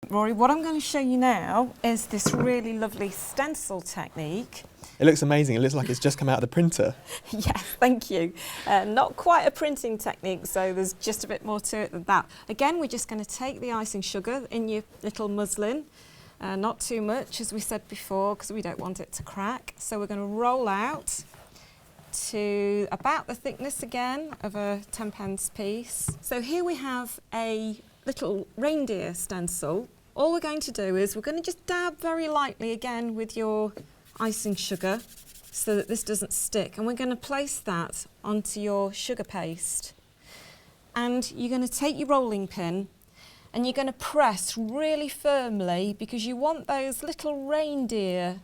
Rory, what I'm going to show you now is this really lovely stencil technique. It looks amazing. It looks like it's just come out of the printer. Yes, thank you. Not quite a printing technique, so there's just a bit more to it than that. Again, we're just going to take the icing sugar in your little muslin, not too much, as we said before, because we don't want it to crack. So we're going to roll out to about the thickness again of a 10p piece. So here we have a little reindeer stencil. All we're going to do is we're going to just dab very lightly again with your icing sugar so that this doesn't stick, and we're going to place that onto your sugar paste. And you're going to take your rolling pin and you're going to press really firmly, because you want those little reindeer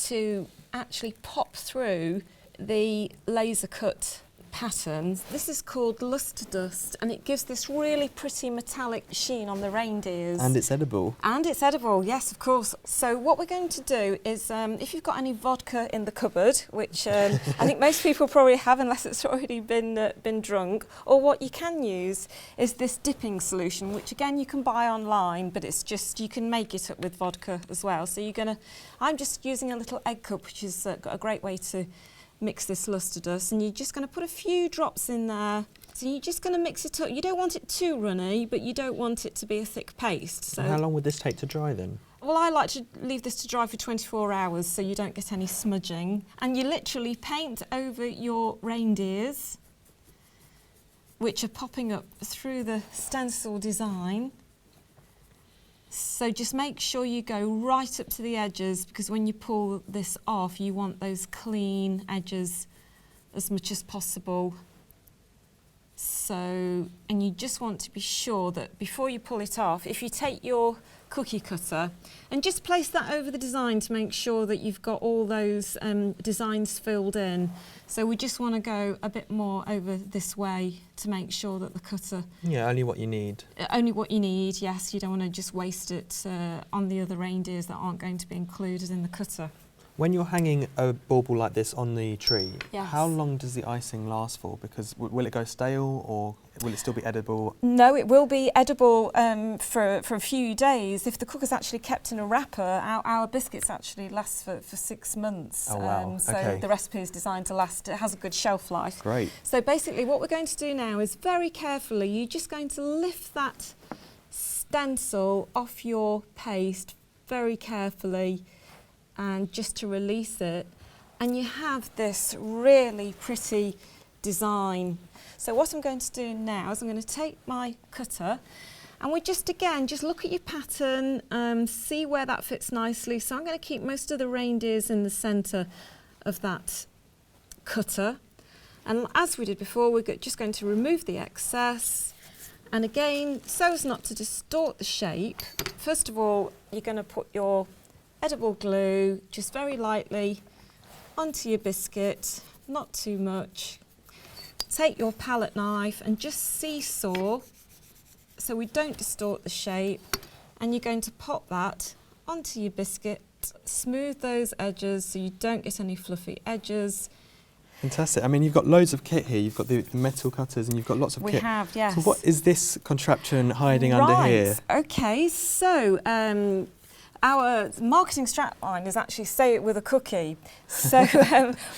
to actually pop through the laser cut patterns. This is called luster dust, and it gives this really pretty metallic sheen on the reindeers. And it's edible. And it's edible, yes, of course. So what we're going to do is, if you've got any vodka in the cupboard, which I think most people probably have unless it's already been drunk, or what you can use is this dipping solution, which again you can buy online, but it's just, you can make it up with vodka as well. So I'm just using a little egg cup, which is got a great way to mix this luster dust, and you're just going to put a few drops in there. So you're just going to mix it up. You don't want it too runny, but you don't want it to be a thick paste. So how long would this take to dry then? Well, I like to leave this to dry for 24 hours so you don't get any smudging. And you literally paint over your reindeers, which are popping up through the stencil design. So just make sure you go right up to the edges, because when you pull this off, you want those clean edges as much as possible. So, and you just want to be sure that before you pull it off, if you take your cookie cutter and just place that over the design to make sure that you've got all those designs filled in. So we just want to go a bit more over this way to make sure that the cutter... Yeah, only what you need. Only what you need, yes. You don't want to just waste it on the other reindeers that aren't going to be included in the cutter. When you're hanging a bauble like this on the tree, yes, how long does the icing last for? Because will it go stale, or will it still be edible? No, it will be edible for a few days. If the cooker's actually kept in a wrapper, our biscuits actually last for 6 months. Oh, wow. So okay. the recipe is designed to last. It has a good shelf life. Great. So basically what we're going to do now is very carefully, you're just going to lift that stencil off your paste very carefully, and just to release it, and you have this really pretty design. So what I'm going to do now is I'm going to take my cutter, and we just look at your pattern, see where that fits nicely. So I'm going to keep most of the reindeers in the centre of that cutter, and as we did before, we're just going to remove the excess. And again, so as not to distort the shape, first of all, you're going to put your edible glue just very lightly onto your biscuit, not too much. Take your palette knife and just seesaw so we don't distort the shape, and you're going to pop that onto your biscuit, smooth those edges so you don't get any fluffy edges. Fantastic. I mean, you've got loads of kit here. You've got the metal cutters and you've got lots of kit. We have, yes. So what is this contraption hiding under here? Okay, so our marketing strapline is actually "say it with a cookie." So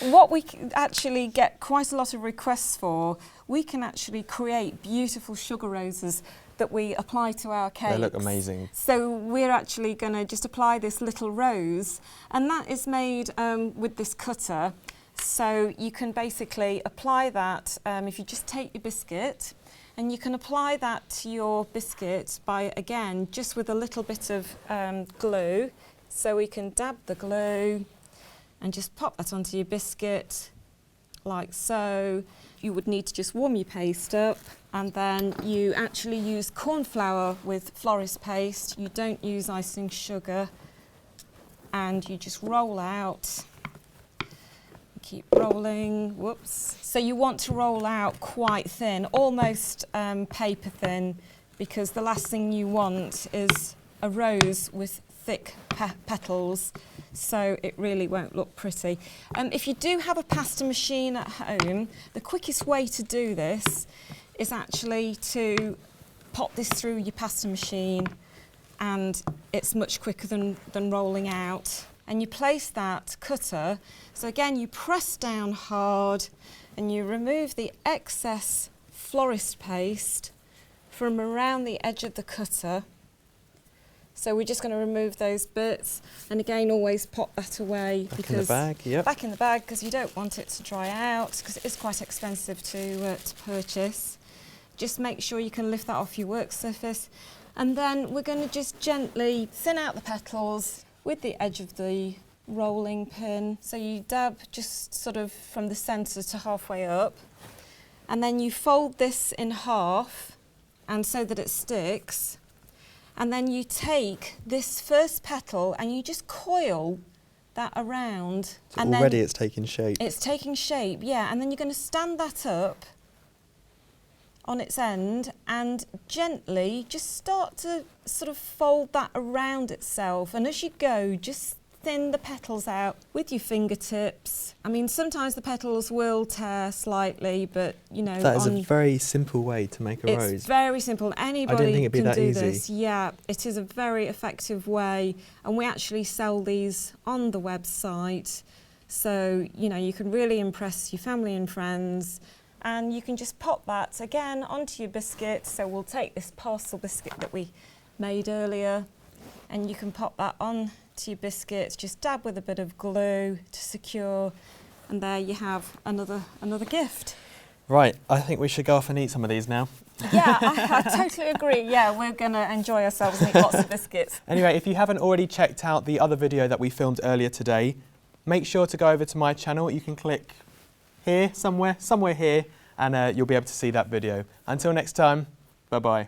what we actually get quite a lot of requests for, we can actually create beautiful sugar roses that we apply to our cakes. They look amazing. So we're actually going to just apply this little rose, and that is made with this cutter. So you can basically apply that if you just take your biscuit, and you can apply that to your biscuit by, again, just with a little bit of glue. So we can dab the glue and just pop that onto your biscuit, like so. You would need to just warm your paste up, and then you actually use corn flour with florist paste. You don't use icing sugar, and you just roll out. Keep rolling, whoops. So you want to roll out quite thin, almost paper thin, because the last thing you want is a rose with thick petals, so it really won't look pretty. If you do have a pasta machine at home, the quickest way to do this is actually to pop this through your pasta machine and it's much quicker than rolling out. And you place that cutter, so again you press down hard and you remove the excess florist paste from around the edge of the cutter. So we're just going to remove those bits, and again always pop that away back in the bag. Yep. Back in the bag, because you don't want it to dry out, because it is quite expensive to purchase. Just make sure you can lift that off your work surface, and then we're going to just gently thin out the petals with the edge of the rolling pin. So you dab just sort of from the centre to halfway up, and then you fold this in half, and so that it sticks. And then you take this first petal and you just coil that around. So and already then it's taking shape. It's taking shape, yeah. And then you're going to stand that up on its end and gently just start to sort of fold that around itself. And as you go, just thin the petals out with your fingertips. I mean, sometimes the petals will tear slightly, but you know, that is a very simple way to make a rose. It's very simple. Anybody I didn't think it'd be can that do easy. this. Yeah, it is a very effective way, and we actually sell these on the website. So you know, you can really impress your family and friends. And you can just pop that again onto your biscuit. So we'll take this parcel biscuit that we made earlier, and you can pop that on to your biscuits, just dab with a bit of glue to secure, and there you have another gift. Right, I think we should go off and eat some of these now. Yeah, I totally agree. Yeah, we're going to enjoy ourselves and eat lots of biscuits. Anyway, if you haven't already checked out the other video that we filmed earlier today, make sure to go over to my channel. You can click here, somewhere here, and you'll be able to see that video. Until next time, bye-bye.